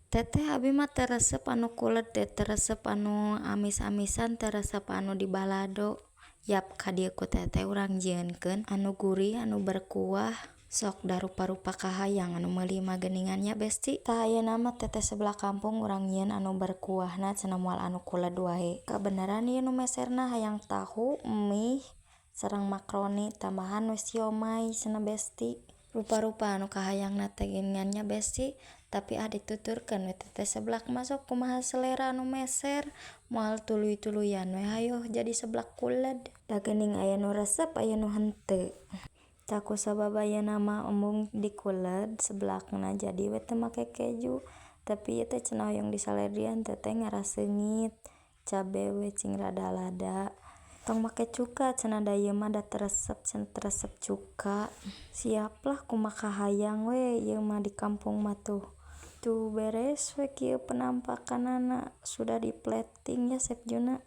Teteh abi mah teresep anu kulet teh, teresep anu amis-amisan, teresep anu di balado. Yap ka dieu ku teteh urang jieunkeun anu gurih anu berkuah sok da rupa-rupa kahayang anu meuli mah geuningannya besti. Tah ayeuna mah teteh sebelah kampung urang nyieun anu berkuahna cenah moal anu kulet wae. Kabeneran ieu nu meserna hayang tahu, mie, sareng makroni tambahan we siomay cenah besti. Rupa-rupa anu kahayangna teh geuningannya besti, tapi dituturkeun we teteh seblak mah sok kumaha selera anu meser, moal tuluy-tuluyan we hayo jadi seblak kulet. Da geuning aya nu resep aya nu henteu. Tah kusabab ayeuna mah embung dikulet seblakna jadi we teu make keju, tapi ieu teh cenah hoyong disaladian teteh ngaraseungit, cabe we cing rada lada. Tong make cuka cenah da ieu mah da teresep cenah teresep cuka. Siap lah kumaha kahayang we ieu mah di kampung mah tuh. Tuh beres we kieu penampakanana, sudah di plating ya Chef Juna.